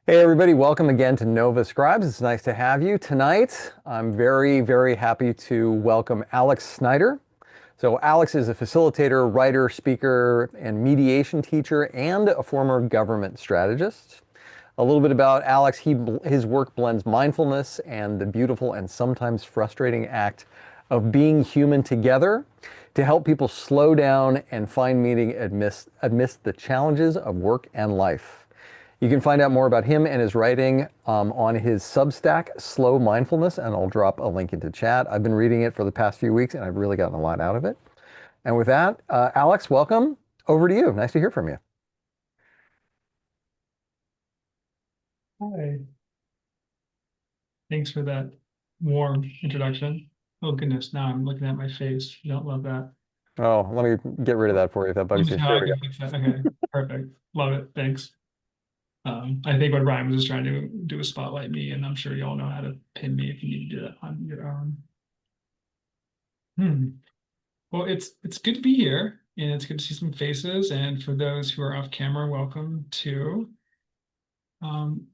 Hey everybody, welcome again to Nova Scribes. It's nice to have you tonight. I'm very, very happy to welcome Alex Snider. So Alex is a facilitator, writer, speaker, and mediation teacher, and a former government strategist. A little bit about Alex, his work blends mindfulness and the beautiful and sometimes frustrating act of being human together to help people slow down and find meaning amidst the challenges of work and life. You can find out more about him and his writing on his Substack, Slow Mindfulness, and I'll drop a link into chat. I've been reading it for the past few weeks, and I've really gotten a lot out of it. And with that, Alex, welcome. Over to you. Nice to hear from you. Hi. Thanks for that warm introduction. Oh goodness, now I'm looking at my face. You don't love that. Oh, let me get rid of that for you if that Let bugs me you. see how There I we go. can fix that. Okay, perfect. Love it. Thanks. I think what Ryan was just trying to do is spotlight me, and I'm sure you all know how to pin me if you need to do that on your own. Well, it's good to be here, and it's good to see some faces. And for those who are off camera, welcome to. Um,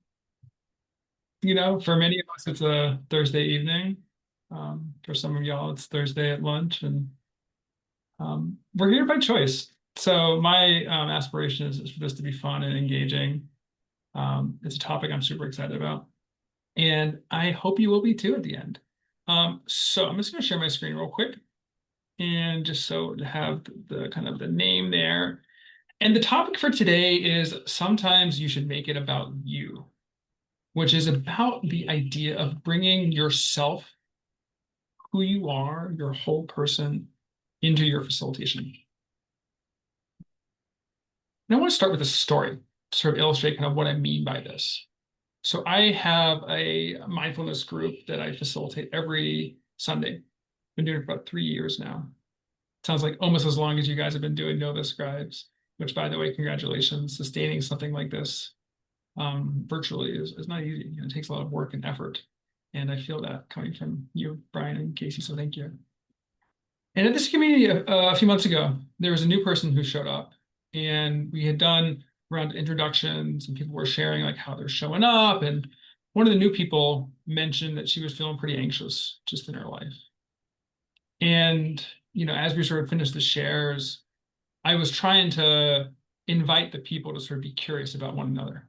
for many of us, it's a Thursday evening. For some of y'all, it's Thursday at lunch, and we're here by choice. So my aspiration is for this to be fun and engaging. It's a topic I'm super excited about, and I hope you will be too at the end. So I'm just going to share my screen real quick, and just so to have the kind of the name there. And the topic for today is sometimes you should make it about you, which is about the idea of bringing yourself, who you are, your whole person, into your facilitation. And I want to start with a story to sort of illustrate kind of what I mean by this. So I have a mindfulness group that I facilitate every Sunday. Been doing it for about 3 years now. Sounds like almost as long as you guys have been doing Nova Scribes, which by the way, congratulations. Sustaining something like this virtually is not easy. It takes a lot of work and effort. And I feel that coming from you, Brian and Casey, so thank you. And at this community a few months ago, there was a new person who showed up, and we had done around introductions, and people were sharing like how they're showing up. And one of the new people mentioned that she was feeling pretty anxious just in her life. And as we sort of finished the shares, I was trying to invite the people to sort of be curious about one another.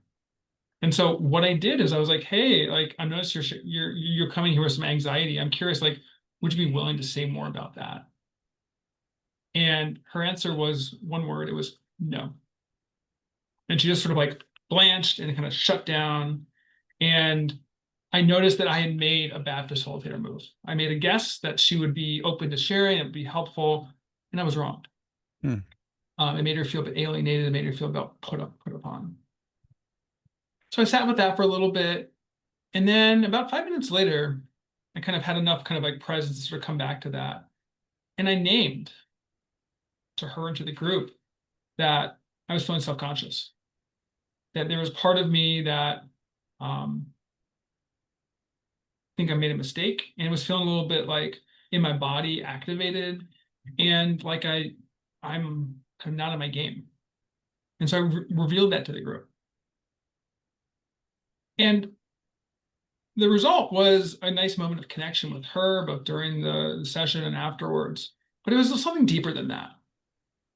And so what I did is I was like, hey, like I noticed you're coming here with some anxiety. I'm curious, like, would you be willing to say more about that? And her answer was one word. It was no. And she just sort of like blanched and kind of shut down. And I noticed that I had made a bad facilitator move. I made a guess that she would be open to sharing, it would be helpful, and I was wrong. Hmm. It made her feel a bit alienated. It made her feel about put upon. So I sat with that for a little bit, and then about 5 minutes later, I kind of had enough kind of like presence to sort of come back to that, and I named to her and to the group that I was feeling self-conscious, that there was part of me that I think I made a mistake and was feeling a little bit like in my body activated and like I'm kind of not in my game. And so I revealed that to the group. And the result was a nice moment of connection with her, both during the session and afterwards. But it was something deeper than that.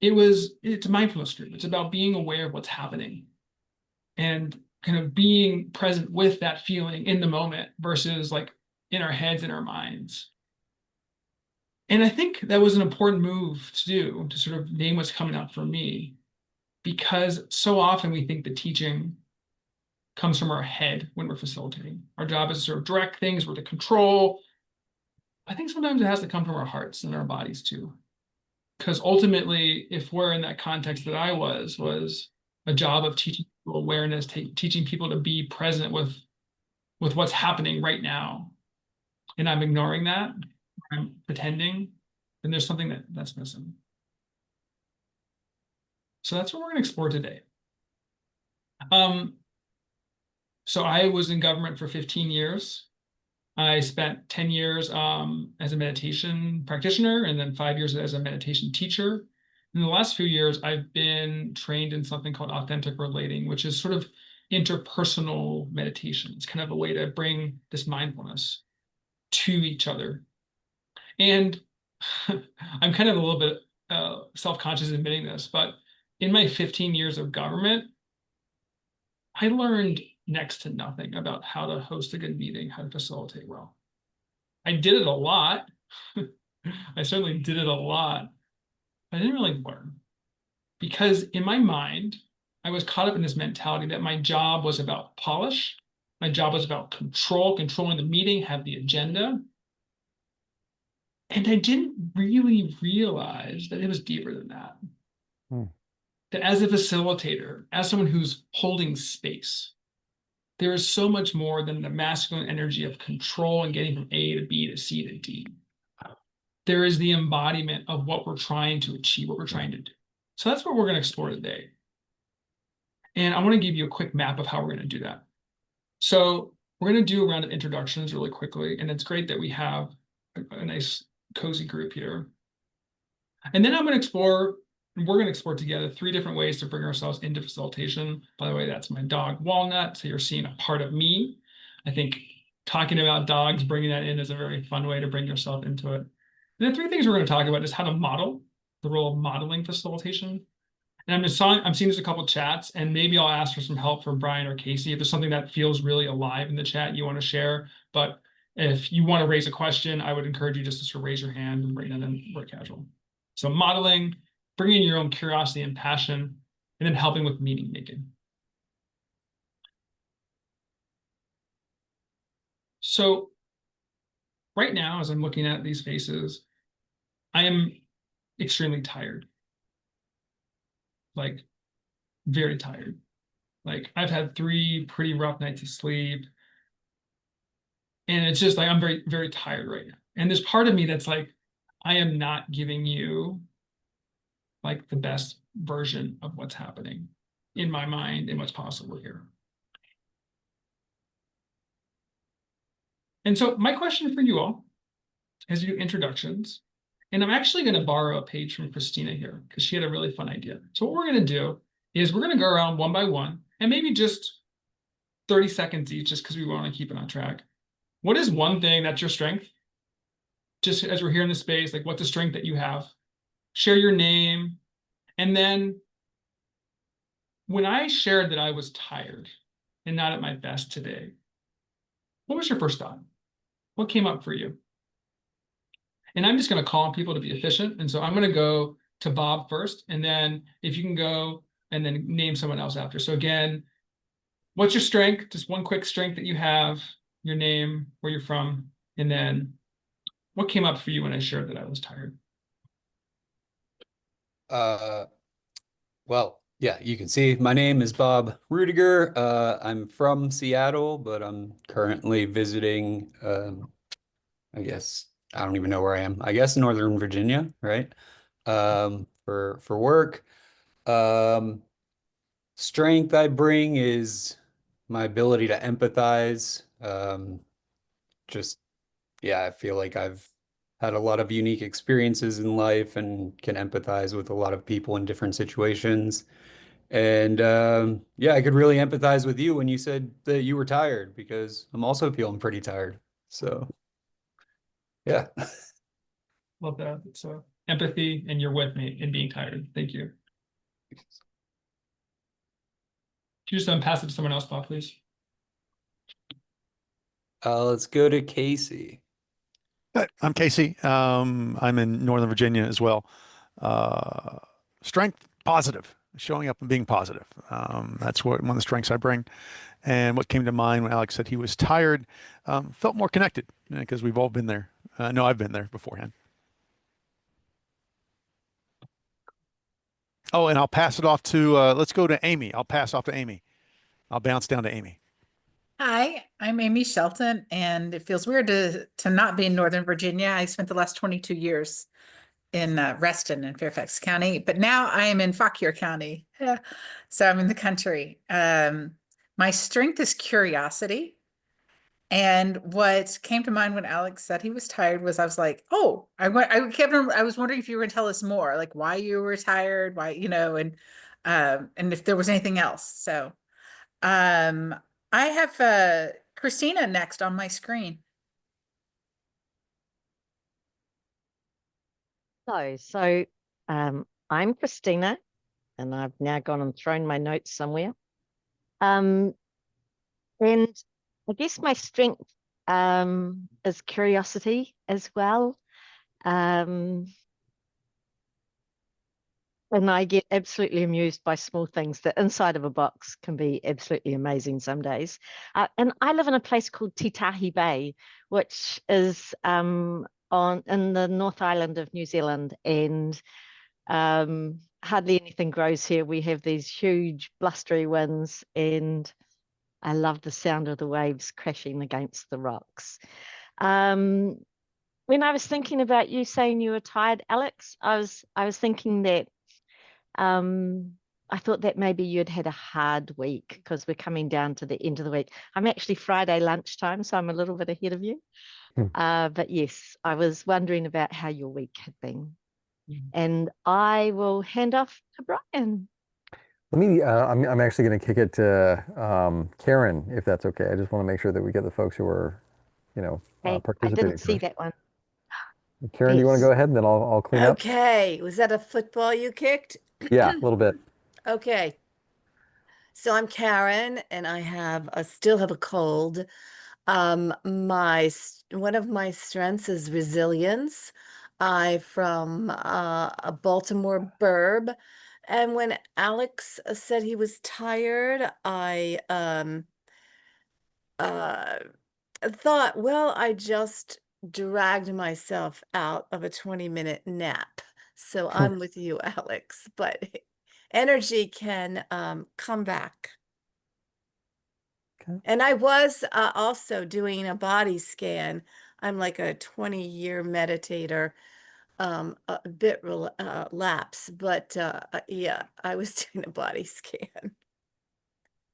It's a mindfulness group. It's about being aware of what's happening and kind of being present with that feeling in the moment versus like in our heads, in our minds. And I think that was an important move to do to sort of name what's coming up for me, because so often we think the teaching comes from our head when we're facilitating. Our job is to sort of direct things, we're to control. I think sometimes it has to come from our hearts and our bodies too. Because ultimately, if we're in that context that I was a job of teaching people awareness, teaching people to be present with what's happening right now, and I'm ignoring that, I'm pretending, then there's something that's missing. So that's what we're going to explore today. So I was in government for 15 years. I spent 10 years as a meditation practitioner and then 5 years as a meditation teacher. In the last few years, I've been trained in something called authentic relating, which is sort of interpersonal meditation. It's kind of a way to bring this mindfulness to each other. And I'm kind of a little bit self-conscious admitting this, but in my 15 years of government, I learned next to nothing about how to host a good meeting, how to facilitate well. I did it a lot. I certainly did it a lot. I didn't really learn because in my mind, I was caught up in this mentality that my job was about polish. My job was about control, controlling the meeting, have the agenda. And I didn't really realize that it was deeper than that. Hmm. That as a facilitator, as someone who's holding space, there is so much more than the masculine energy of control and getting from A to B to C to D. There is the embodiment of what we're trying to achieve, what we're trying to do. So that's what we're going to explore today. And I want to give you a quick map of how we're going to do that. So we're going to do a round of introductions really quickly. And it's great that we have a nice cozy group here. And then I'm going to explore, we're going to explore together 3 different ways to bring ourselves into facilitation. By the way, that's my dog, Walnut. So you're seeing a part of me. I think talking about dogs, bringing that in is a very fun way to bring yourself into it. And the 3 things we're going to talk about is how to model, the role of modeling facilitation. And I'm seeing there's a couple chats, and maybe I'll ask for some help from Brian or Casey if there's something that feels really alive in the chat you want to share. But if you want to raise a question, I would encourage you just to sort of raise your hand and bring that in more casual. So modeling, bringing your own curiosity and passion, and then helping with meaning making. So right now, as I'm looking at these faces, I am extremely tired. Like, very tired. Like, I've had 3 pretty rough nights of sleep. And it's just like, I'm very, very tired right now. And there's part of me that's like, I am not giving you like the best version of what's happening in my mind and what's possible here. And so my question for you all is to do introductions. And I'm actually going to borrow a page from Christina here because she had a really fun idea. So what we're going to do is we're going to go around one by one and maybe just 30 seconds each, just because we want to keep it on track. What is one thing that's your strength? Just as we're here in the space, like what's a strength that you have? Share your name. And then when I shared that I was tired and not at my best today, what was your first thought? What came up for you? And I'm just going to call on people to be efficient. And so I'm going to go to Bob first. And then if you can go and then name someone else after. So again, what's your strength? Just one quick strength that you have, your name, where you're from, and then what came up for you when I shared that I was tired? Well, yeah, you can see my name is Bob Rudiger. I'm from Seattle, but I'm currently visiting, I guess, I don't even know where I am. I guess Northern Virginia, right? For work. Um, Strength I bring is my ability to empathize. Just, yeah, I feel like I've had a lot of unique experiences in life and can empathize with a lot of people in different situations. And yeah, I could really empathize with you when you said that you were tired because I'm also feeling pretty tired. So, yeah. Love that. So empathy, and you're with me in being tired. Thank you. Can you just pass it to someone else, Bob, please? Let's go to Casey. Hi, I'm Casey. I'm in Northern Virginia as well. Uh, Strength, positive, showing up and being positive. That's one of the strengths I bring. And what came to mind when Alex said he was tired, felt more connected because we've all been there. No, I've been there beforehand. Oh, and I'll pass it off to, let's go to Amy. I'll pass off to Amy. I'll bounce down to Amy. Hi, I'm Amy Shelton, and it feels weird to not be in Northern Virginia. I spent the last 22 years in Reston in Fairfax County, but now I am in Fauquier County. Yeah. So I'm in the country. My strength is curiosity. And what came to mind when Alex said he was tired was I was like, oh, I was wondering if you were going to tell us more, like why you were tired, why, and if there was anything else. So I have Christina next on my screen. So I'm Christina, and I've now gone and thrown my notes somewhere. And I guess my strength is curiosity as well. And I get absolutely amused by small things. The inside of a box can be absolutely amazing some days. And I live in a place called Titahi Bay, which is in the North Island of New Zealand, and hardly anything grows here. We have these huge blustery winds, and I love the sound of the waves crashing against the rocks. When I was thinking about you saying you were tired, Alex, I was thinking that I thought that maybe you'd had a hard week because we're coming down to the end of the week. I'm actually Friday lunchtime, so I'm a little bit ahead of you. But yes, I was wondering about how your week had been. And I will hand off to Brian. Let me, I'm actually going to kick it to Karen, if that's okay. I just want to make sure that we get the folks who are, Okay, I participating didn't see first. that one. Karen, do you want to Yes. go ahead and then I'll clean up? Okay, was that a football you kicked? Yeah, a little bit. Okay. So I'm Karen and I still have a cold. One of my strengths is resilience. I from a Baltimore burb, and when Alex said he was tired, I thought, well, I just dragged myself out of a 20-minute nap. So I'm with you, Alex, but energy can come back. Okay. And I was also doing a body scan. I'm like a 20-year meditator, a bit lapse, but yeah, I was doing a body scan.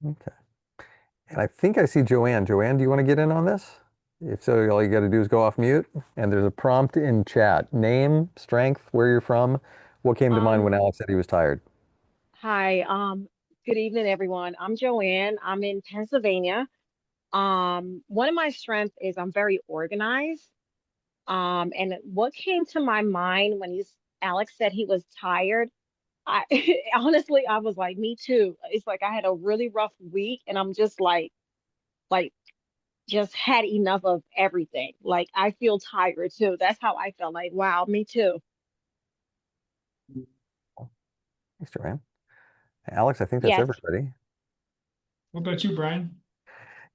Okay. And I think I see Joanne. Joanne, do you want to get in on this? If so, all you got to do is go off mute. And there's a prompt in chat. Name, strength, where you're from. What came to mind when Alex said he was tired? Hi, good evening, everyone. I'm Joanne. I'm in Pennsylvania. One of my strengths is I'm very organized. And what came to my mind when Alex said he was tired, I honestly I was like, me too. It's like I had a really rough week, and I'm just like just had enough of everything. Like I feel tired too. That's how I felt. Like, wow, me too. Thanks, Joanne. Alex, I think that's Yes. everybody. What about you, Brian?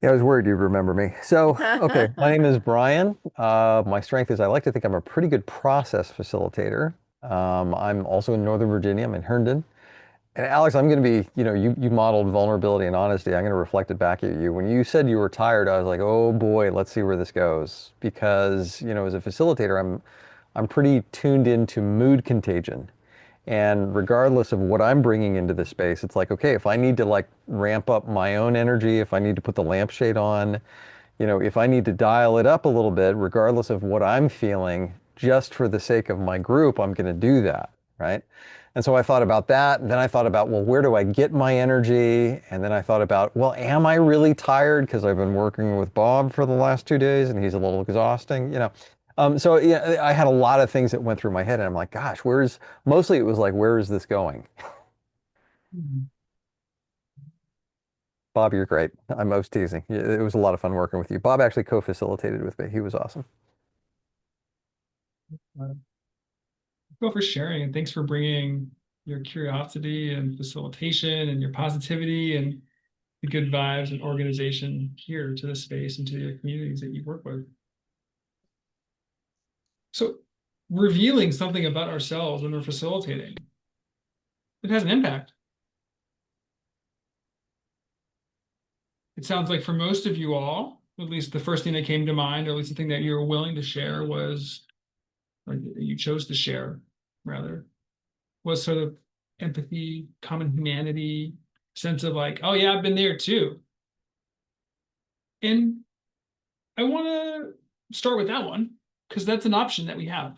Yeah, I was worried you'd remember me. So, okay, my name is Brian. My strength is I like to think I'm a pretty good process facilitator. I'm also in Northern Virginia. I'm in Herndon. And Alex, I'm going to be, you modeled vulnerability and honesty. I'm going to reflect it back at you. When you said you were tired, I was like, oh boy, let's see where this goes. Because, as a facilitator, I'm pretty tuned into mood contagion. And regardless of what I'm bringing into the space, it's like, okay, if I need to like ramp up my own energy, if I need to put the lampshade on, if I need to dial it up a little bit, regardless of what I'm feeling, just for the sake of my group, I'm going to do that, right? And so I thought about that. And then I thought about, well, where do I get my energy? And then I thought about, well, am I really tired? Because I've been working with Bob for the last 2 days and he's a little exhausting. So yeah, I had a lot of things that went through my head and I'm like, gosh, mostly it was like, where is this going? Bob, you're great. I'm most teasing. It was a lot of fun working with you. Bob actually co-facilitated with me. He was awesome. Well, for sharing, and thanks for bringing your curiosity and facilitation and your positivity and the good vibes and organization here to the space and to the communities that you work with. So revealing something about ourselves when we're facilitating, it has an impact. It sounds like for most of you all, at least the first thing that came to mind, or at least the thing that you were willing to share was, or you chose to share, rather, was sort of empathy, common humanity, sense of like, oh yeah, I've been there too. And I want to start with that one, because that's an option that we have,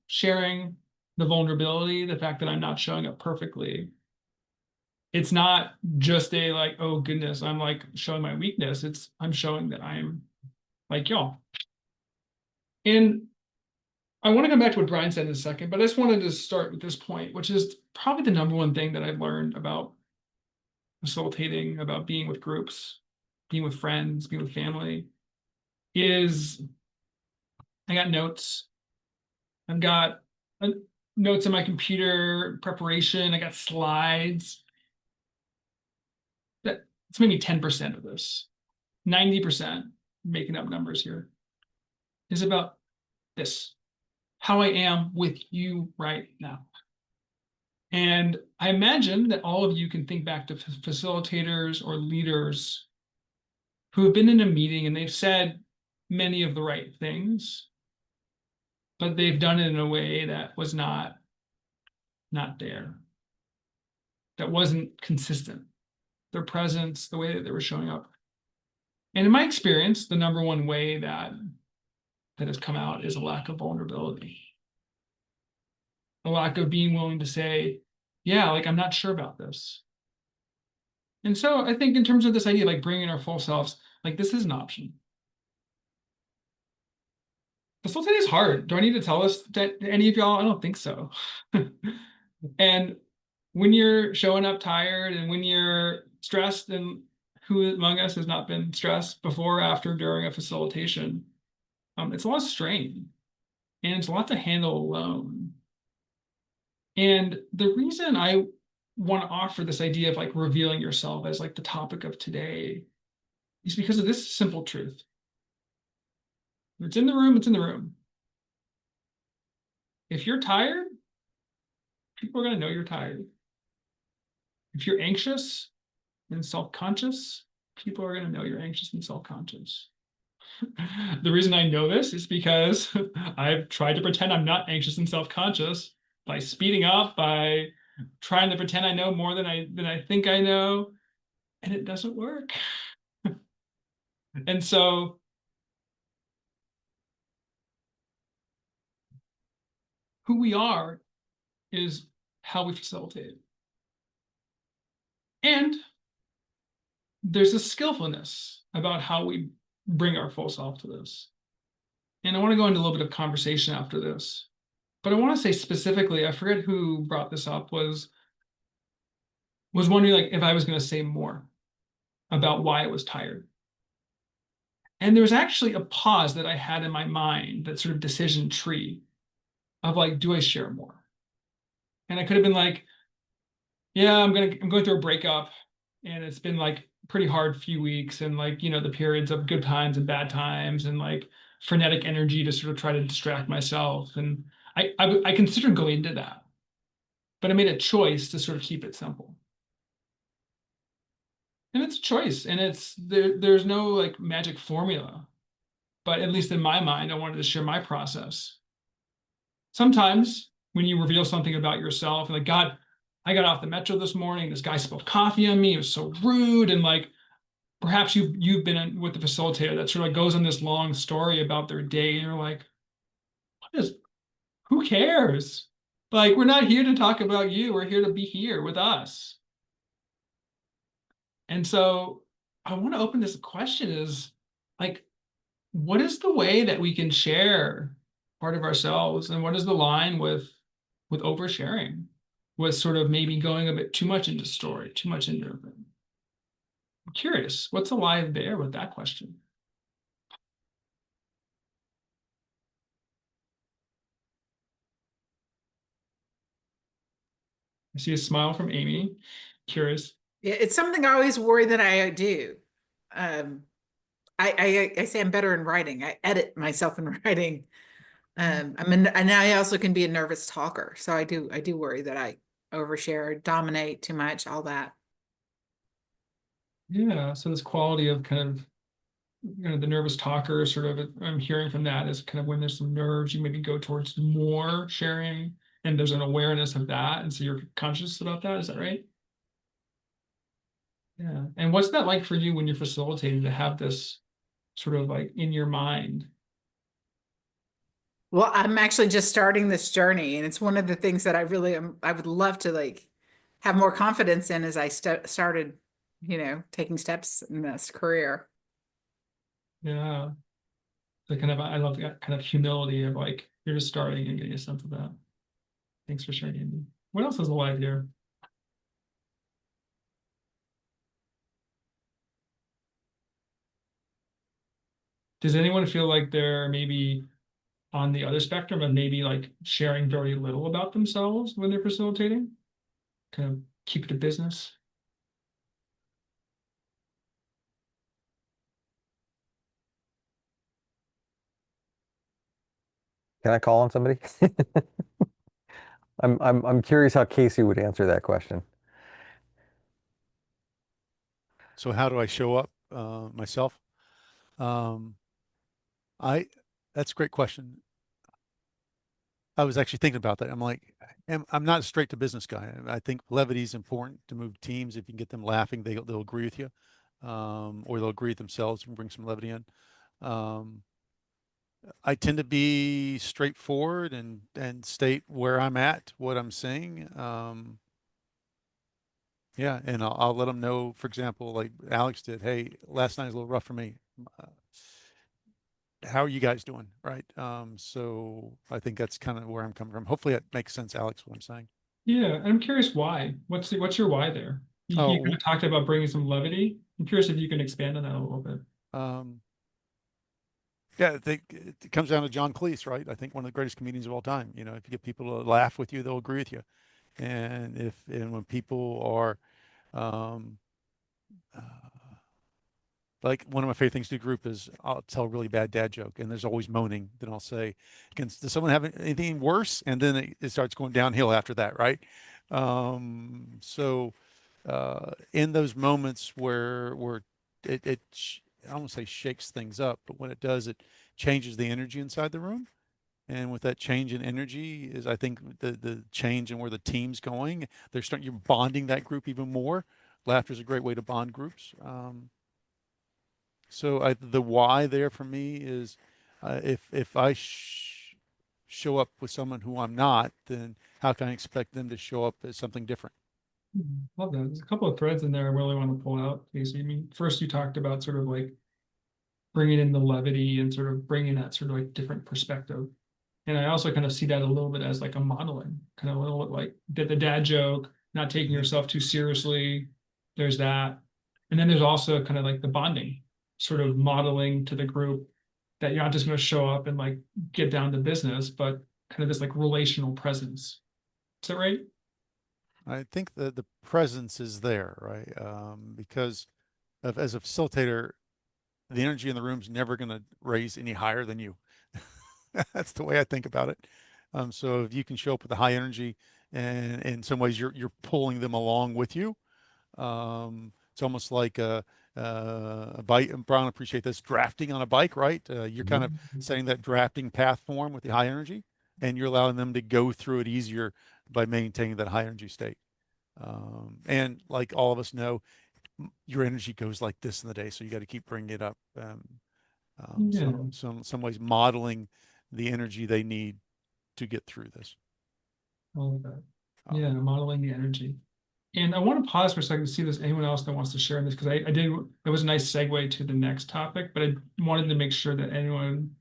sharing the vulnerability, the fact that I'm not showing up perfectly. It's not just a like, oh goodness, I'm like showing my weakness. I'm showing that I'm like y'all. And I want to come back to what Brian said in a second, but I just wanted to start with this point, which is probably the number one thing that I've learned about facilitating, about being with groups, being with friends, being with family, is I got notes. I've got notes in my computer preparation. I got slides. It's maybe 10% of this. 90%, making up numbers here, is about this, how I am with you right now. And I imagine that all of you can think back to facilitators or leaders who have been in a meeting and they've said many of the right things, but they've done it in a way that was not there, that wasn't consistent. Their presence, the way that they were showing up. And in my experience, the number one way that has come out is a lack of vulnerability. A lack of being willing to say, yeah, like, I'm not sure about this. And so I think in terms of this idea of like bringing our full selves, like this is an option. Facilitating is hard. Do I need to tell us that any of y'all? I don't think so. And when you're showing up tired and when you're stressed, and who among us has not been stressed before, after, during a facilitation, it's a lot of strain and it's a lot to handle alone. And the reason I want to offer this idea of like revealing yourself as like the topic of today is because of this simple truth. If it's in the room, it's in the room. If you're tired, people are going to know you're tired. If you're anxious and self-conscious, people are going to know you're anxious and self-conscious. The reason I know this is because I've tried to pretend I'm not anxious and self-conscious by speeding up, by trying to pretend I know more than I think I know, and it doesn't work. And so who we are is how we facilitate. And there's a skillfulness about how we bring our full self to this. And I want to go into a little bit of conversation after this. But I want to say specifically, I forget who brought this up, was wondering like if I was going to say more about why I was tired. And there was actually a pause that I had in my mind, that sort of decision tree of like, do I share more? And I could have been like, yeah, I'm going through a breakup and it's been like pretty hard few weeks, and like, you know, the periods of good times and bad times and like frenetic energy to sort of try to distract myself. And I considered going into that, but I made a choice to sort of keep it simple. And it's a choice, and there's no like magic formula, but at least in my mind, I wanted to share my process. Sometimes when you reveal something about yourself, like, God, I got off the metro this morning, this guy spilled coffee on me, it was so rude. And like, perhaps you've been with the facilitator that sort of like goes on this long story about their day, and you're like, who cares? Like, we're not here to talk about you, we're here to be here with us. And so I want to open this question is like, what is the way that we can share part of ourselves, and what is the line with oversharing, with sort of maybe going a bit too much into story, too much into it? I'm curious, what's alive there with that question? I see a smile from Amy. Curious. Yeah, it's something I always worry that I do. I say I'm better in writing. I edit myself in writing. And I also can be a nervous talker. So I do worry that I overshare, dominate too much, all that. Yeah, so this quality of kind of, you know, the nervous talker, sort of, I'm hearing from that is kind of when there's some nerves, you maybe go towards more sharing, and there's an awareness of that, and so you're conscious about that. Is that right? Yeah. And what's that like for you when you're facilitating, to have this sort of like in your mind? Well, I'm actually just starting this journey, and it's one of the things that I would love to like have more confidence in as I started, taking steps in this career. Yeah. So kind of, I love that kind of humility of like, you're just starting and getting a sense of that. Thanks for sharing, Andy. What else is alive here? Does anyone feel like they're maybe on the other spectrum of maybe like sharing very little about themselves when they're facilitating? Kind of keep it a business. Can I call on somebody? I'm curious how Casey would answer that question. So how do I show up myself? I That's a great question. I was actually thinking about that. I'm like, I'm not a straight to business guy. I think levity is important to move teams. If you can get them laughing, they'll agree with you, or they'll agree with themselves and bring some levity in. Um, I tend to be straightforward and state where I'm at, what I'm saying. Yeah, and I'll let them know. For example, like Alex did. Hey, last night was a little rough for me. Uh, how are you guys doing? Right. So I think that's kind of where I'm coming from. Hopefully that makes sense, Alex, what I'm saying. Yeah, I'm curious why. What's your why there? You kind Oh, of talked about bringing some levity. I'm curious if you can expand on that a little bit. um, yeah, I think it comes down to John Cleese, right? I think one of the greatest comedians of all time. You know, if you get people to laugh with you, they'll agree with you. And when people are, um, uh, like one of my favorite things to do group is I'll tell a really bad dad joke and there's always moaning. Then I'll say, does someone have anything worse? And then it starts going downhill after that, right? So in those moments where I don't say shakes things up, but when it does, it changes the energy inside the room. And with that change in energy is, I think, the change in where the team's going. You're bonding that group even more. Laughter is a great way to bond groups. So the why there for me is, if I show up with someone who I'm not, then how can I expect them to show up as something different? Love that. There's a couple of threads in there I really want to pull out, Casey. I mean, first you talked about sort of like bringing in the levity and sort of bringing that sort of like different perspective. And I also kind of see that a little bit as like a modeling, kind of a little bit like the dad joke, not taking yourself too seriously. There's that. And then there's also kind of like the bonding, sort of modeling to the group that you're not just going to show up and like get down to business, but kind of this like relational presence. Is that right? I think the presence is there, right? Because as a facilitator, the energy in the room is never going to raise any higher than you. That's the way I think about it. So if you can show up with a high energy, and in some ways you're pulling them along with you. It's almost like a bike. And Brown appreciate this drafting on a bike, right? You're kind of setting that drafting path for them with the high energy, and you're allowing them to go through it easier by maintaining that high energy state. And like all of us know, your energy goes like this in the day, so you got to keep bringing it up. Yeah. So some ways modeling the energy they need to get through this. All of that. Yeah, modeling the energy. And I want to pause for a second to see if there's anyone else that wants to share in this, because I did, it was a nice segue to the next topic, but I wanted to make sure that anyone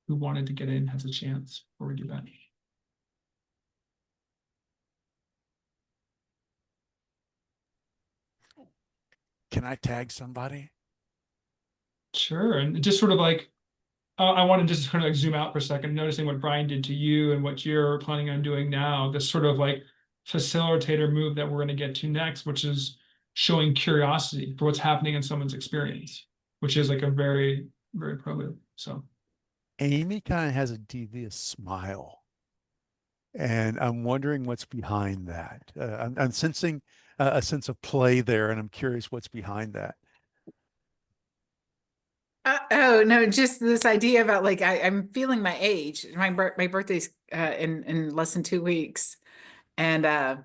who wanted to get in has a chance before we do that. Can I tag somebody? Sure. And just sort of like, I want to just kind of like zoom out for a second, noticing what Brian did to you and what you're planning on doing now, this sort of like facilitator move that we're going to get to next, which is showing curiosity for what's happening in someone's experience, which is like a very, very pro. So Amy kind of has a devious smile, and I'm wondering what's behind that. I'm sensing a sense of play there, and I'm curious what's behind that. Oh no, just this idea about like I'm feeling my age. My birthday's in less than 2 weeks, and I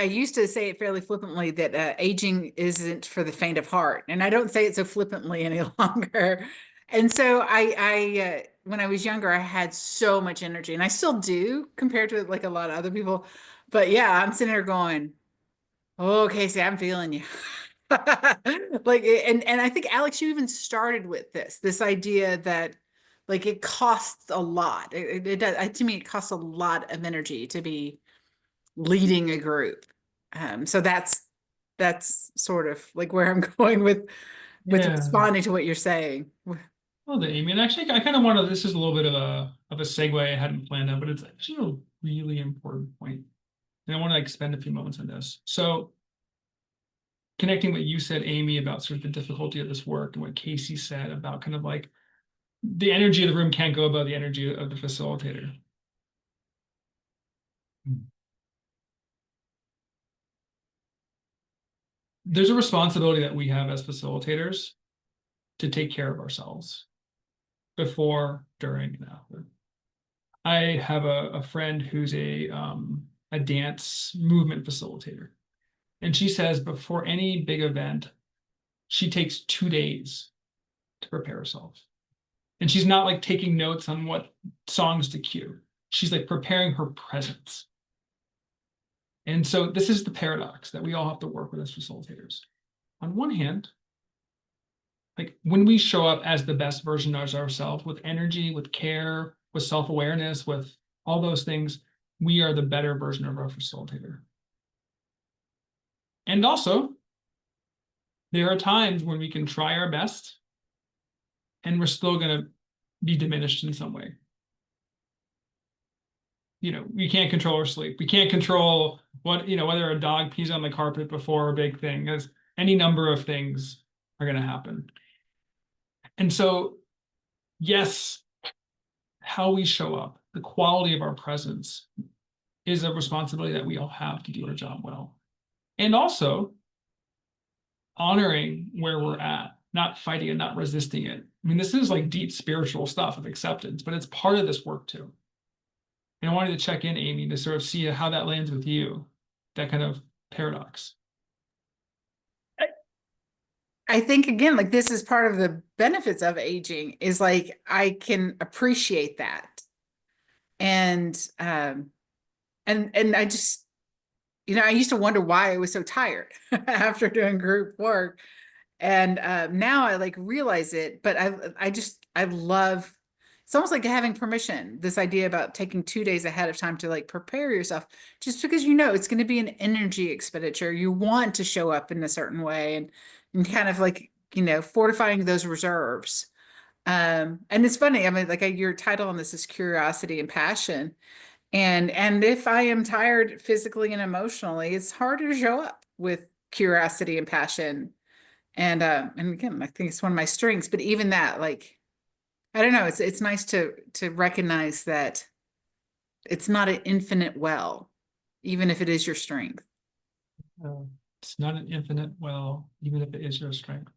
used to say it fairly flippantly that aging isn't for the faint of heart, and I don't say it so flippantly any longer. And so I when I was younger, I had so much energy, and I still do compared to like a lot of other people. But yeah, I'm sitting here going, oh, Casey, I'm feeling you. Like, and I think Alex, you even started with this idea that like it costs a lot. It does, to me, it costs a lot of energy to be leading a group. So that's sort of like where I'm going with Yeah. responding to what you're saying. Well, Amy, and actually, I kind of want to. This is a little bit of a segue I hadn't planned on, but it's actually a really important point, and I want to like spend a few moments on this. So, connecting what you said, Amy, about sort of the difficulty of this work, and what Casey said about kind of like the energy of the room can't go above the energy of the facilitator. There's a responsibility that we have as facilitators to take care of ourselves before, during, and after. I have a friend who's a dance movement facilitator, and she says before any big event, she takes 2 days to prepare herself. And she's not like taking notes on what songs to cue. She's like preparing her presence. And so this is the paradox that we all have to work with as facilitators. On one hand, like when we show up as the best version of ourselves with energy, with care, with self-awareness, with all those things, we are the better version of our facilitator. And also, there are times when we can try our best and we're still going to be diminished in some way. You know, we can't control our sleep. We can't control what, whether a dog pees on the carpet before a big thing, as any number of things are going to happen. And so, yes, how we show up, the quality of our presence is a responsibility that we all have to do our job well. And also honoring where we're at, not fighting it, not resisting it. I mean, this is like deep spiritual stuff of acceptance, but it's part of this work too. And I wanted to check in, Amy, to sort of see how that lands with you, that kind of paradox. I think again, like this is part of the benefits of aging is like I can appreciate that. And I just, I used to wonder why I was so tired after doing group work. And now I like realize it, but I love, it's almost like having permission, this idea about taking 2 days ahead of time to like prepare yourself, just because it's going to be an energy expenditure. You want to show up in a certain way and kind of like, fortifying those reserves. And it's funny, I mean, like your title on this is curiosity and passion. And if I am tired physically and emotionally, it's harder to show up with curiosity and passion. And again, I think it's one of my strengths, but even that, like, I don't know, it's nice to recognize that it's not an infinite well, even if it is your strength. It's not an infinite well, even if it is your strength.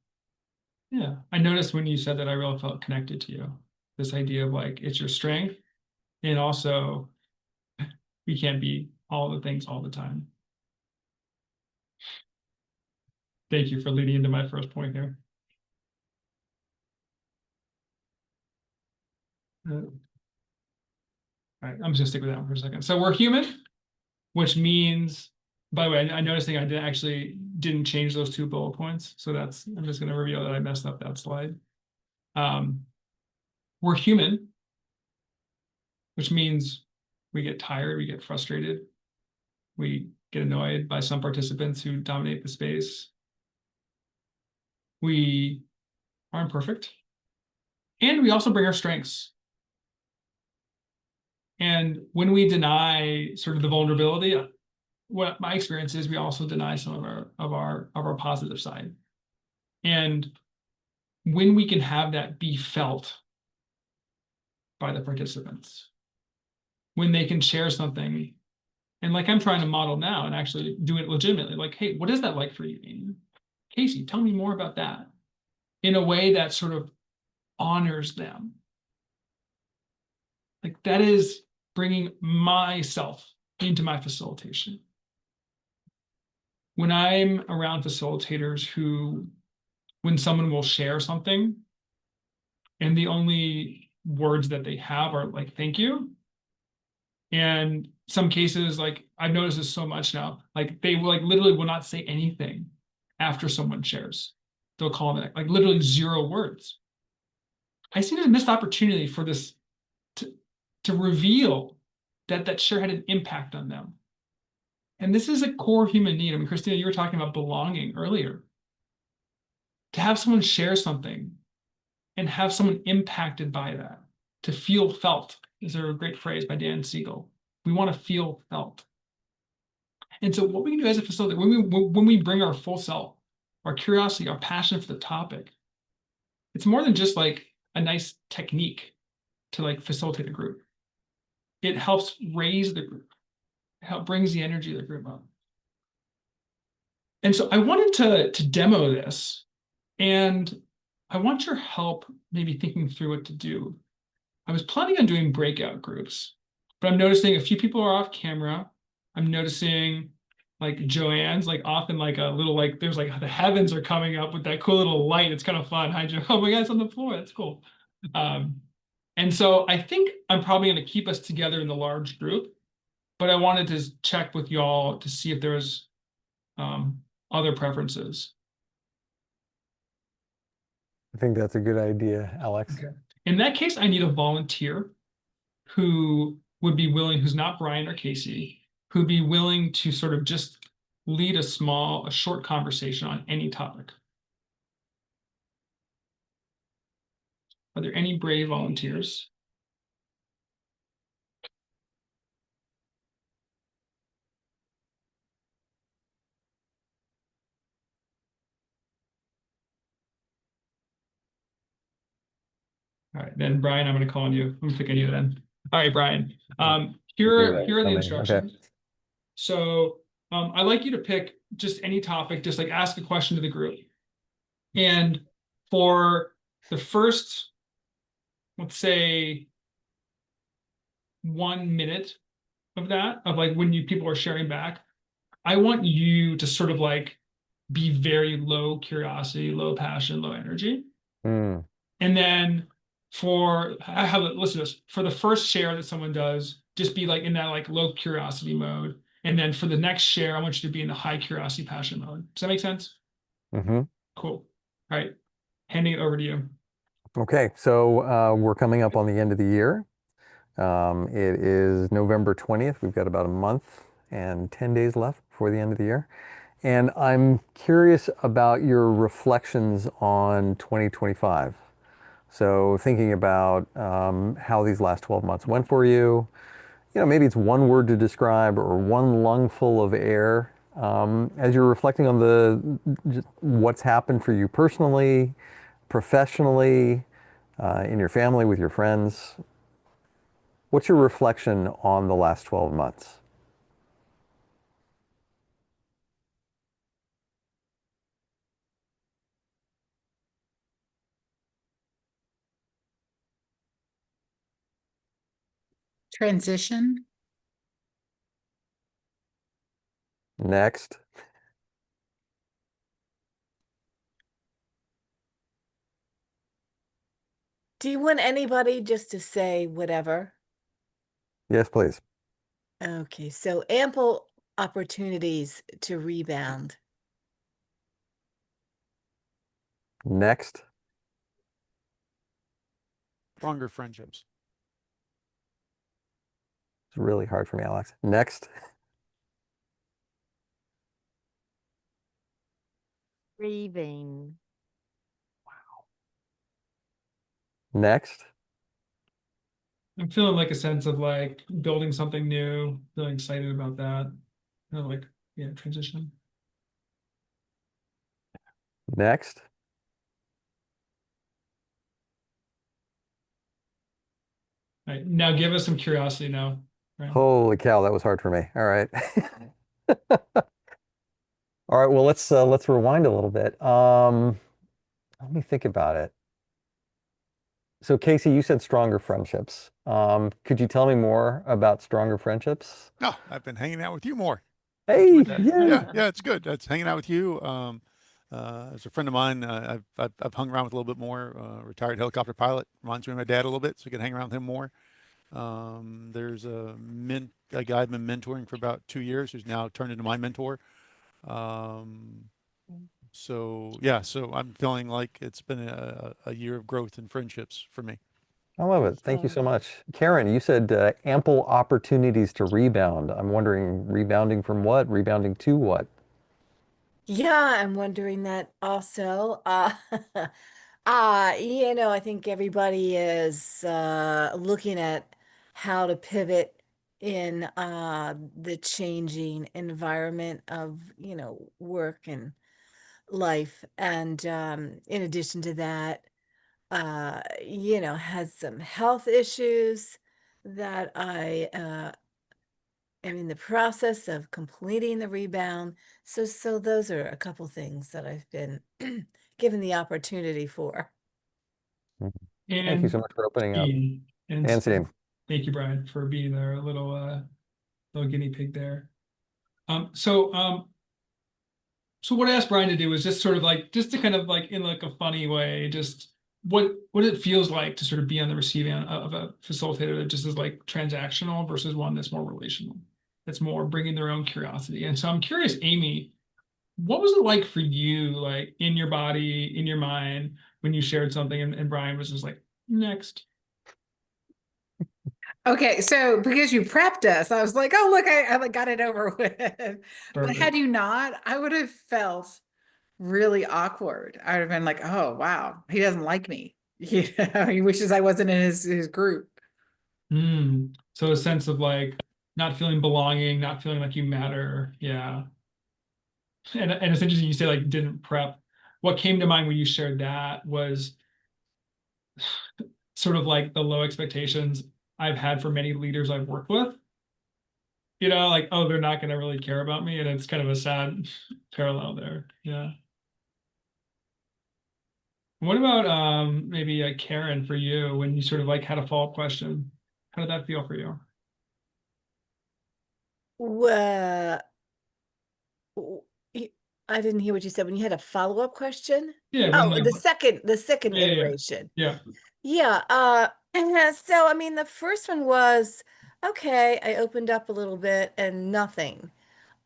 Yeah, I noticed when you said that, I really felt connected to you. This idea of like, it's your strength, and also we can't be all the things all the time. Thank you for leading into my first point here. All right, I'm just gonna stick with that one for a second. So we're human, which means, by the way, I noticing I didn't change those 2 bullet points. So I'm just gonna reveal that I messed up that slide. We're human, which means we get tired, we get frustrated, we get annoyed by some participants who dominate the space. We are imperfect, and we also bring our strengths. And when we deny sort of the vulnerability, what my experience is, we also deny some of our positive side. And when we can have that be felt by the participants, when they can share something, and like I'm trying to model now and actually do it legitimately, like, hey, what is that like for you, Amy? Casey, tell me more about that, in a way that sort of honors them. Like that is bringing myself into my facilitation. When I'm around facilitators who, when someone will share something and the only words that they have are like, thank you, and some cases, like I've noticed this so much now, like they will like literally will not say anything after someone shares. They'll call it like literally 0 words. I see there's a missed opportunity for this to reveal that that share had an impact on them. And this is a core human need. I mean, Christina, you were talking about belonging earlier. To have someone share something and have someone impacted by that, to feel felt, is there a great phrase by Dan Siegel. We want to feel felt. And so what we can do as a facilitator, when we bring our full self, our curiosity, our passion for the topic, it's more than just like a nice technique to like facilitate a group. It helps raise the group. It helps brings the energy of the group up. And so I wanted to demo this, and I want your help maybe thinking through what to do. I was planning on doing breakout groups, but I'm noticing a few people are off camera. I'm noticing like Joanne's like often like a little like there's like the heavens are coming up with that cool little light. It's kind of fun. Hi, Joe. Oh my God, it's on the floor. That's cool. And so I think I'm probably going to keep us together in the large group, but I wanted to check with y'all to see if there's other preferences. I think that's a good idea, Alex. Okay. In that case, I need a volunteer who would be willing, who's not Brian or Casey, who'd be willing to sort of just lead a short conversation on any topic. Are there any brave volunteers? All right, then Brian, I'm going to call on you. I'm picking you then. All right, Brian. Here are the instructions. Okay. So I'd like you to pick just any topic, just like ask a question to the group. And for the first, let's say, 1 minute of that, of like when people are sharing back, I want you to sort of like be very low curiosity, low passion, low energy. And then listen to this, for the first share that someone does, just be like in that like low curiosity mode. And then for the next share, I want you to be in the high curiosity passion mode. Does that make sense? Mm-hmm. Cool. All right. Handing it over to you. Okay, so we're coming up on the end of the year. It is November 20th. We've got about a month and 10 days left before the end of the year. And I'm curious about your reflections on 2025. So thinking about how these last 12 months went for you, maybe it's one word to describe or one lungful of air. As you're reflecting on what's happened for you personally, professionally, in your family, with your friends, what's your reflection on the last 12 months? Transition. Next. Do you want anybody just to say whatever? Yes, please. Okay, so ample opportunities to rebound. Next. Stronger friendships. It's really hard for me, Alex. Next. Breathing. Next. I'm feeling like a sense of like building something new, feeling excited about that. Like, yeah, transition. Next. All right, now give us some curiosity now. Right? Holy cow, that was hard for me. All right. All right, well, let's rewind a little bit. Let me think about it. So Casey, you said stronger friendships. Could you tell me more about stronger friendships? No, I've been hanging out with you more. Hey, Yeah, it's good. That's hanging out with you. As a friend of mine, I've hung around with a little bit more. Retired helicopter pilot, reminds me of my dad a little bit, so I can hang around with him more. There's a guy I've been mentoring for about 2 years who's now turned into my mentor. So yeah, so I'm feeling like it's been a year of growth in friendships for me. I love it. Thank you so much. Karen, you said ample opportunities to rebound. I'm wondering, rebounding from what? Rebounding to what? Yeah, I'm wondering that also. I think everybody is looking at how to pivot in the changing environment of, work and life. And in addition to that, has some health issues that I am in the process of completing the rebound. So those are a couple things that I've been given the opportunity for. Thank you so And much for opening up. Ian, and And same. thank you, Brian, for being our little guinea pig there. So what I asked Brian to do was just sort of like, just to kind of like in like a funny way, just what it feels like to sort of be on the receiving end of a facilitator that just is like transactional versus one that's more relational, that's more bringing their own curiosity. And so I'm curious, Amy, what was it like for you, like in your body, in your mind, when you shared something and Brian was just like, next. Okay, so because you prepped us, I was like, oh, look, I like got it over with. But had Perfect. you not, I would have felt really awkward. I would have been like, oh, wow, he doesn't like me. He wishes I wasn't in his group. So a sense of like not feeling belonging, not feeling like you matter. Yeah. And it's interesting you say like didn't prep. What came to mind when you shared that was sort of like the low expectations I've had for many leaders I've worked with. Like, oh, they're not going to really care about me. And it's kind of a sad parallel there. Yeah. What about maybe Karen for you when you sort of like had a follow-up question? How did that feel for you? Well, I didn't hear what you said when you had a follow-up question. Yeah, when Oh, like the second yeah, yeah, iteration. yeah. Yeah, so I mean the first one was okay, I opened up a little bit and nothing.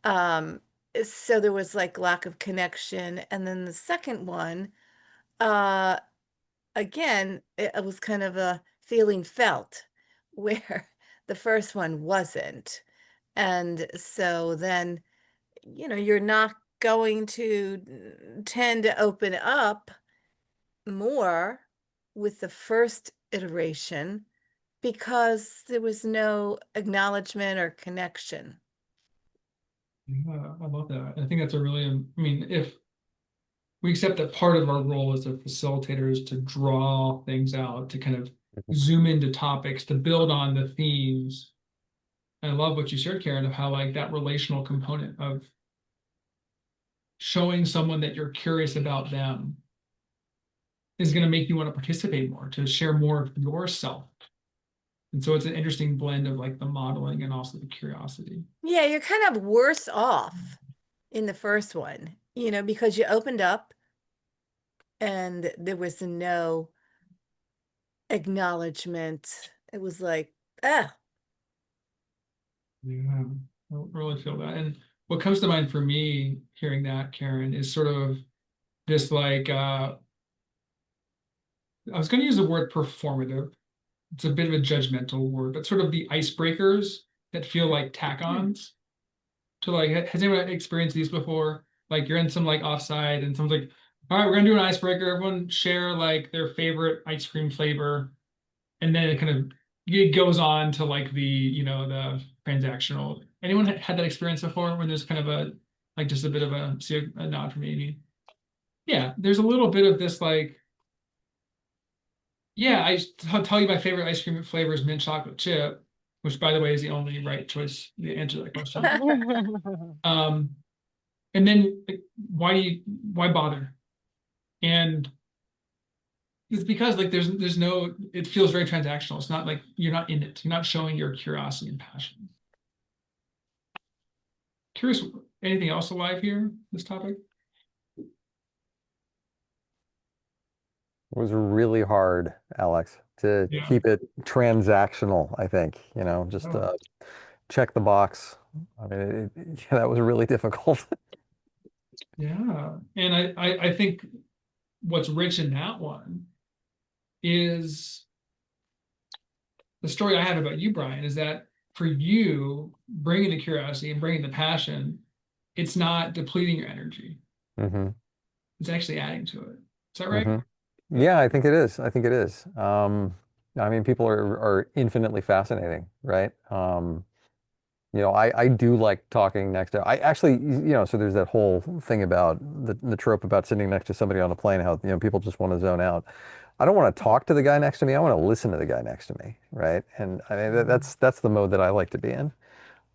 Um, so there was like lack of connection. And then the second one, uh, again, it was kind of a feeling felt where the first one wasn't. And so then, you're not going to tend to open up more with the first iteration because there was no acknowledgement or connection. Yeah, I love that. I think that's a really, I mean, if we accept that part of our role as a facilitator is to draw things out, to kind of zoom into topics, to build on the themes. And I love what you shared, Karen, of how like that relational component of showing someone that you're curious about them is going to make you want to participate more, to share more of yourself. And so it's an interesting blend of like the modeling and also the curiosity. Yeah, you're kind of worse off in the first one, because you opened up and there was no acknowledgement. It was like, ah. Yeah, I really feel that. And what comes to mind for me hearing that, Karen, is sort of this like I was going to use the word performative. It's a bit of a judgmental word, but sort of the icebreakers that feel like tack-ons. To like, has anyone experienced these before? Like you're in some like offside and someone's like, all right, we're gonna do an icebreaker. Everyone share like their favorite ice cream flavor. And then it goes on to like the transactional. Anyone had that experience before when there's kind of like just a bit of a nod from Amy? Yeah, there's a little bit of this like, yeah, I'll tell you my favorite ice cream flavor is mint chocolate chip, which by the way is the only right choice to answer that question. And then like, why bother? And it's because like there's no, it feels very transactional. It's not like you're not in it. You're not showing your curiosity and passion. Curious, anything else alive here, this topic? It was really hard, Alex. to Yeah. keep it transactional, I think, just Oh. check the box. I mean, yeah, that was really difficult. Yeah. And I think what's rich in that one is the story I have about you, Brian, is that for you, bringing the curiosity and bringing the passion, it's not depleting your energy. hmm It's actually adding to it. Is that right? hmm Yeah, I think it is. I think it is. I mean, people are infinitely fascinating, right? I do like talking next to, I actually, so there's that whole thing about the trope about sitting next to somebody on a plane, how, people just want to zone out. I don't want to talk to the guy next to me. I want to listen to the guy next to me, right? And I mean, that's the mode that I like to be in.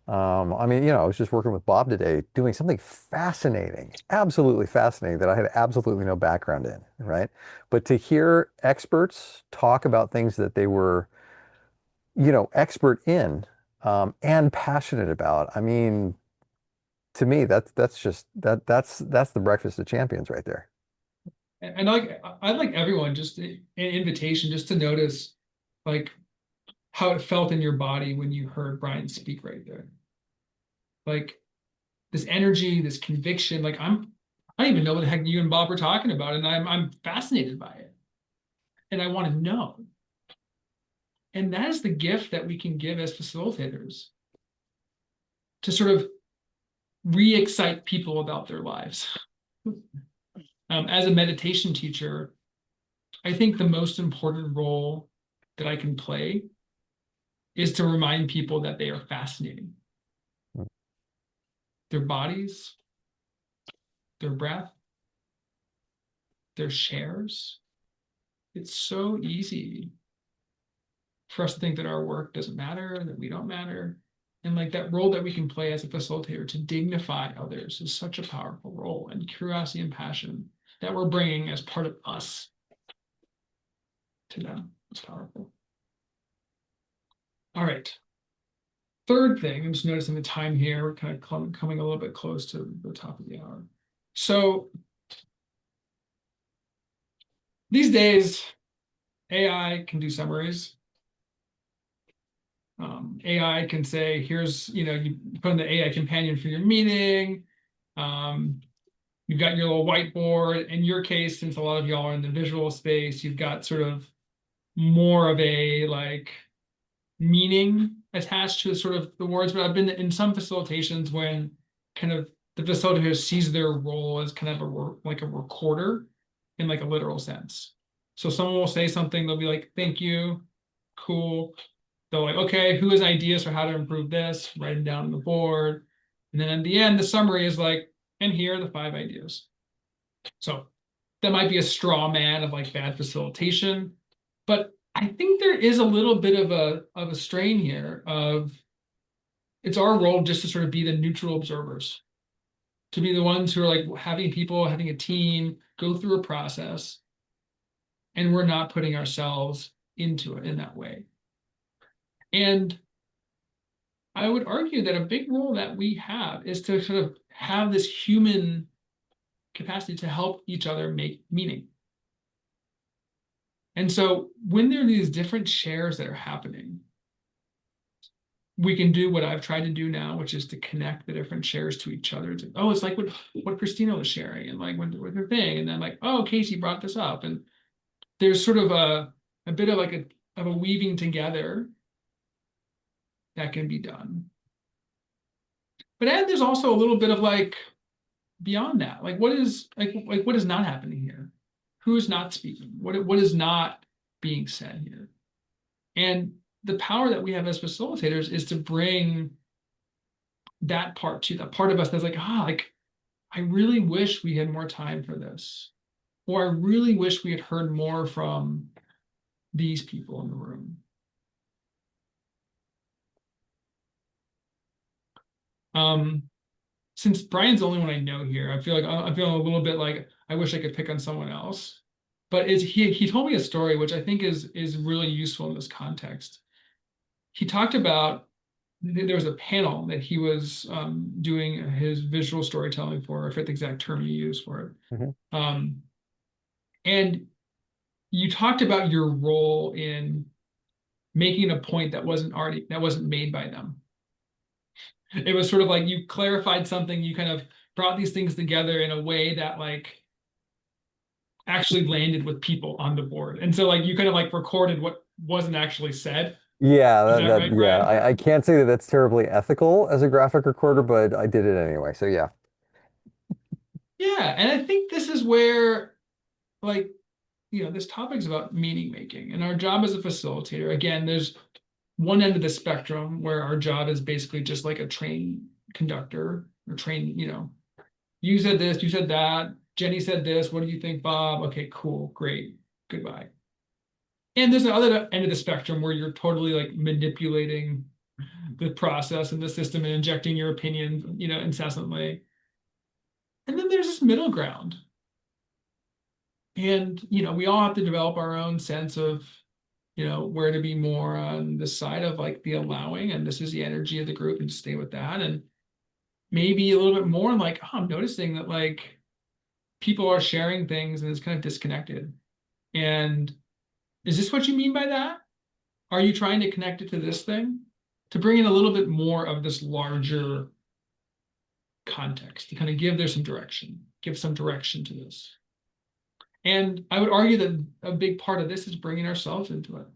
I mean, I was just working with Bob today, doing something fascinating, absolutely fascinating that I had absolutely no background in, right? But to hear experts talk about things that they were, expert in, and passionate about. I mean, to me, that's the breakfast of champions right there. And I'd like everyone just an invitation just to notice like how it felt in your body when you heard Brian speak right there. Like this energy, this conviction, like I don't even know what the heck you and Bob were talking about, and I'm fascinated by it. And I want to know. And that is the gift that we can give as facilitators to sort of re-excite people about their lives. As a meditation teacher, I think the most important role that I can play is to remind people that they are fascinating. Their bodies, their breath, their shares. It's so easy for us to think that our work doesn't matter, that we don't matter. And like that role that we can play as a facilitator to dignify others is such a powerful role. And curiosity and passion that we're bringing as part of us to them is powerful. All right. Third thing, I'm just noticing the time here. We're kind of coming a little bit close to the top of the hour. So these days, AI can do summaries. AI can say, here's, you put in the AI companion for your meeting. You've got your little whiteboard. In your case, since a lot of y'all are in the visual space, you've got sort of more of a like meaning attached to sort of the words. But I've been in some facilitations when kind of the facilitator sees their role as kind of like a recorder in like a literal sense. So someone will say something, they'll be like, thank you, cool. They're like, okay, who has ideas for how to improve this? Write them down on the board. And then at the end, the summary is like, and here are the 5 ideas. So that might be a straw man of like bad facilitation, but I think there is a little bit of a strain here of it's our role just to sort of be the neutral observers, to be the ones who are like having a team go through a process, and we're not putting ourselves into it in that way. And I would argue that a big role that we have is to sort of have this human capacity to help each other make meaning. And so when there are these different shares that are happening, we can do what I've tried to do now, which is to connect the different shares to each other. It's like what Christina was sharing and like with her thing. And then like, oh, Casey brought this up. And there's sort of a bit of like a weaving together that can be done. But then there's also a little bit of like beyond that, like what is not happening here? Who is not speaking? What is not being said here? And the power that we have as facilitators is to bring that part to that part of us that's like, I really wish we had more time for this, or I really wish we had heard more from these people in the room. Since Brian's the only one I know here, I feel like I'm feeling a little bit like I wish I could pick on someone else. But he told me a story which I think is really useful in this context. He talked about there was a panel that he was doing his visual storytelling for. I forget the exact term he used for it. Mhm. And you talked about your role in making a point that wasn't made by them. It was sort of like you clarified something, you kind of brought these things together in a way that like actually landed with people on the board. And so like you kind of like recorded what wasn't actually said. Yeah, Is that right, yeah. Brian? I can't say that that's terribly ethical as a graphic recorder, but I did it anyway. So yeah. Yeah, and I think this is where like this topic is about meaning making, and our job as a facilitator, again, there's one end of the spectrum where our job is basically just like a train conductor or train, you said this, you said that, Jenny said this, what do you think, Bob? Okay, cool, great, goodbye. And there's the other end of the spectrum where you're totally like manipulating the process and the system and injecting your opinion, incessantly. And then there's this middle ground. And, we all have to develop our own sense of, where to be more on the side of like the allowing, and this is the energy of the group, and just stay with that. And maybe a little bit more like, I'm noticing that like people are sharing things and it's kind of disconnected. And is this what you mean by that? Are you trying to connect it to this thing? To bring in a little bit more of this larger context, to kind of give some direction to this. And I would argue that a big part of this is bringing ourselves into it.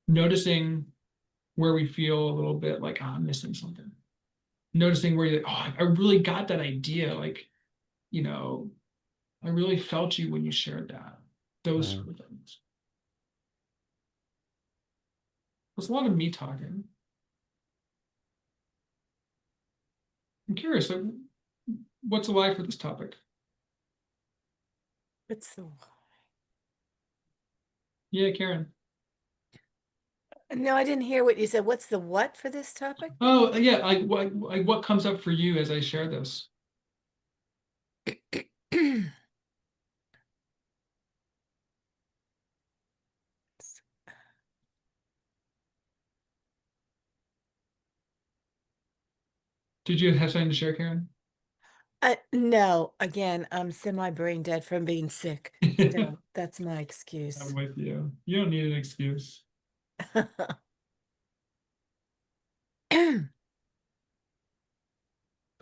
Noticing where we feel a little bit like, I'm missing something. Noticing where you're like, I really got that idea. Like, I really felt you when you shared that. Those sort of things. There's a lot of me talking. I'm curious, like, what's alive for this topic? It's the Yeah, Karen. No, I didn't hear what you said. What's the what for this topic? Oh, yeah, like what comes up for you as I share this? Did you have something to share, Karen? No, again, I'm semi-brain dead from being sick. So that's my excuse. I'm with you. You don't need an excuse. So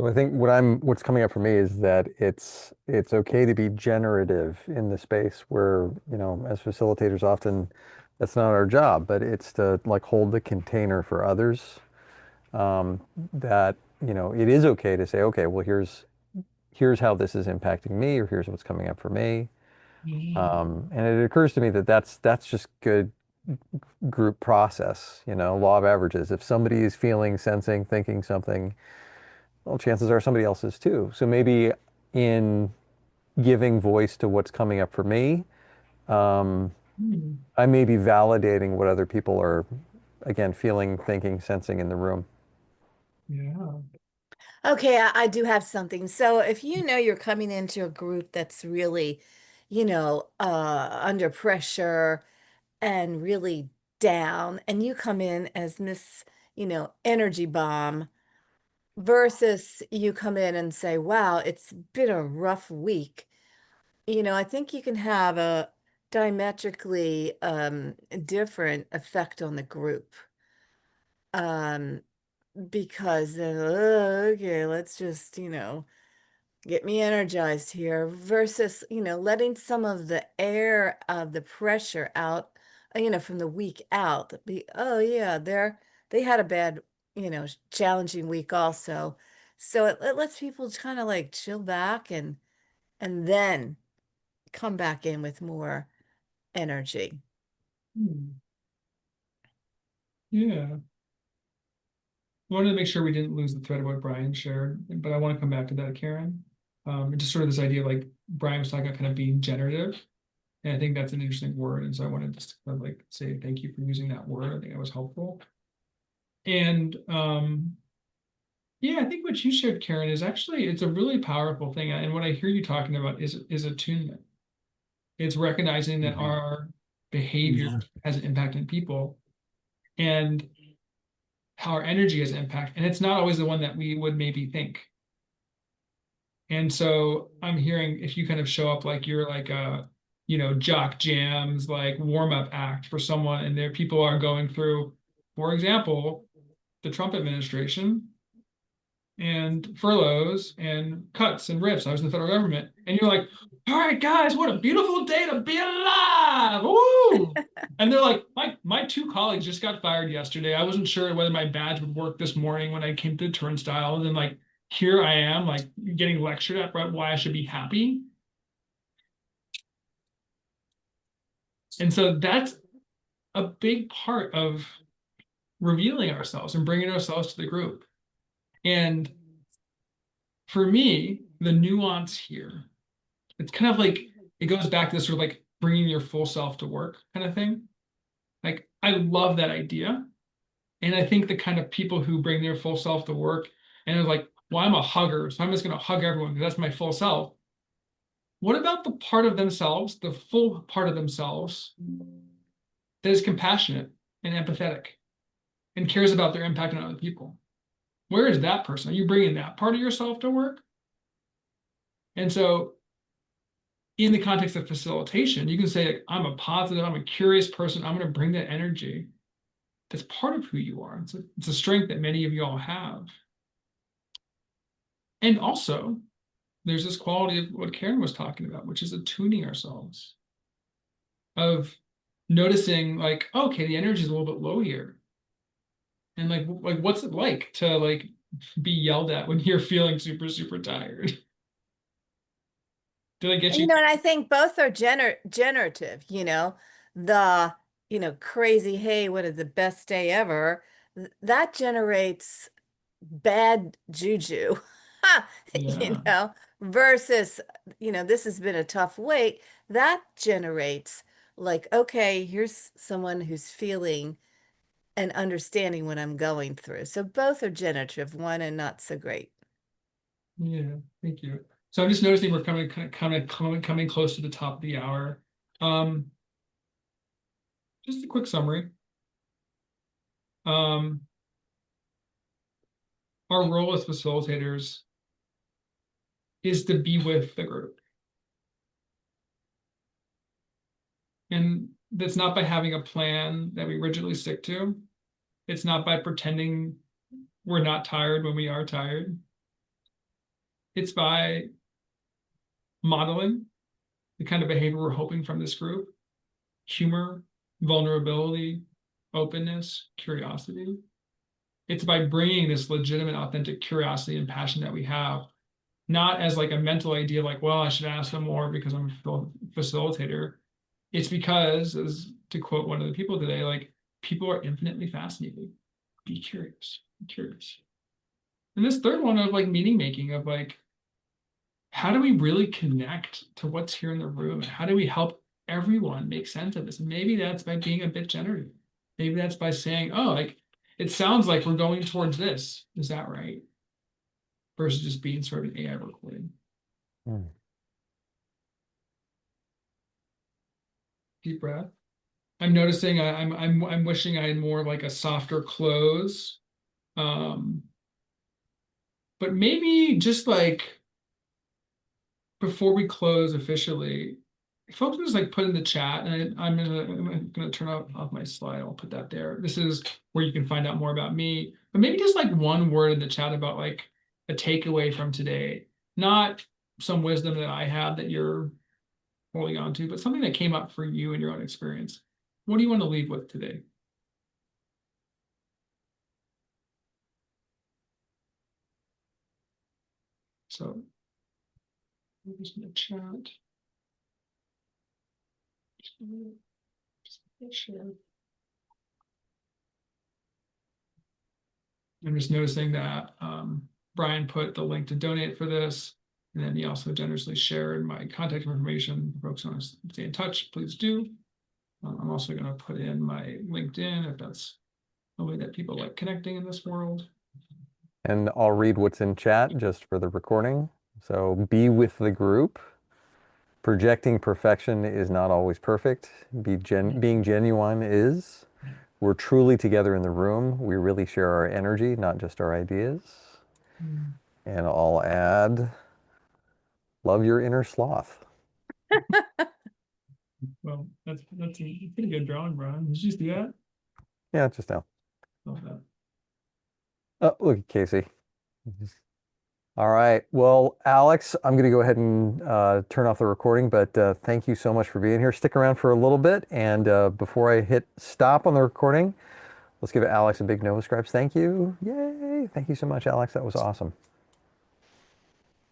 I think what's coming up for me is that it's okay to be generative in the space where, as facilitators often that's not our job, but it's to like hold the container for others. That, it is okay to say, okay, well, here's how this is impacting me, or here's what's coming up for me. And it occurs to me that that's just good group process, law of averages. If somebody is feeling, sensing, thinking something, well, chances are somebody else is too. So maybe in giving voice to what's coming up for me, I may be validating what other people are, again, feeling, thinking, sensing in the room. Yeah. Okay, I do have something. So if you're coming into a group that's really, under pressure and really down, and you come in as Miss, Energy Bomb, versus you come in and say, wow, it's been a rough week. I think you can have a diametrically different effect on the group. Because okay, let's just, get me energized here, versus, letting some of the air of the pressure out, from the week out. Oh yeah, they had a bad, challenging week also. So it lets people kind of like chill back and then come back in with more energy. Yeah. I wanted to make sure we didn't lose the thread of what Brian shared, but I want to come back to that, Karen. And just sort of this idea of like Brian was talking about kind of being generative. And I think that's an interesting word. And so I wanted to kind of like say thank you for using that word. I think that was helpful. And yeah, I think what you shared, Karen, is actually it's a really powerful thing. And what I hear you talking about is attunement. It's recognizing that our behavior has an impact on people and how our energy has an impact. And it's not always the one that we would maybe think. And so I'm hearing if you kind of show up like you're like jock jams, like warm-up act for someone, and there people are going through, for example, the Trump administration and furloughs and cuts and rifts. I was in the federal government, and you're like, all right, guys, what a beautiful day to be alive. Woo! And they're like, my two colleagues just got fired yesterday. I wasn't sure whether my badge would work this morning when I came to the turnstile. And then like, here I am, like getting lectured at why I should be happy. And so that's a big part of revealing ourselves and bringing ourselves to the group. And for me, the nuance here, it's kind of like, it goes back to this sort of like bringing your full self to work kind of thing. Like, I love that idea. And I think the kind of people who bring their full self to work and are like, well, I'm a hugger, so I'm just going to hug everyone because that's my full self. What about the part of themselves, the full part of themselves that is compassionate and empathetic and cares about their impact on other people? Where is that person? Are you bringing that part of yourself to work? And so in the context of facilitation, you can say, like, I'm a positive, I'm a curious person. I'm going to bring that energy that's part of who you are. It's a strength that many of you all have. And also, there's this quality of what Karen was talking about, which is attuning ourselves, of noticing like, okay, the energy is a little bit low here. And like what's it like to like be yelled at when you're feeling super, super tired? Did I get you? And I think both are generative, the, crazy, hey, what is the best day ever? That generates bad juju, Yeah. versus, this has been a tough wait. That generates like, okay, here's someone who's feeling and understanding what I'm going through. So both are generative, one and not so great. Yeah, thank you. So I'm just noticing we're coming close to the top of the hour. Just a quick summary. Our role as facilitators is to be with the group. And that's not by having a plan that we rigidly stick to. It's not by pretending we're not tired when we are tired. It's by modeling the kind of behavior we're hoping from this group: humor, vulnerability, openness, curiosity. It's by bringing this legitimate, authentic curiosity and passion that we have, not as like a mental idea, like, well, I should ask them more because I'm a facilitator. It's because, as to quote one of the people today, like, people are infinitely fascinating. Be curious, be curious. And this third one of like meaning making, of like, how do we really connect to what's here in the room? How do we help everyone make sense of this? And maybe that's by being a bit generative. Maybe that's by saying, oh, like, it sounds like we're going towards this. Is that right? Versus just being sort of an AI recording. Deep breath. I'm noticing I'm wishing I had more like a softer close. But maybe just like before we close officially, folks just like put in the chat, and I'm gonna turn off my slide. I'll put that there. This is where you can find out more about me. But maybe just like one word in the chat about like a takeaway from today, not some wisdom that I had that you're holding on to, but something that came up for you in your own experience. What do you want to leave with today? So, just in the chat. Share. I'm just noticing that Brian put the link to donate for this, and then he also generously shared my contact information. For folks who want to stay in touch, please do. I'm also going to put in my LinkedIn if that's a way that people like connecting in this world. And I'll read what's in chat just for the recording. So, be with the group. Projecting perfection is not always perfect. Being genuine is. We're truly together in the room. We really share our energy, not just our ideas. And I'll add, love your inner sloth. Well, that's a pretty good drawing, Brian. Did you just do that? Yeah, just now. Love that. Oh, look at Casey. All right. Well, Alex, I'm going to go ahead and turn off the recording, but thank you so much for being here. Stick around for a little bit. And before I hit stop on the recording, let's give Alex a big Nova Scribes. Thank you. Yay. Thank you so much, Alex. That was awesome.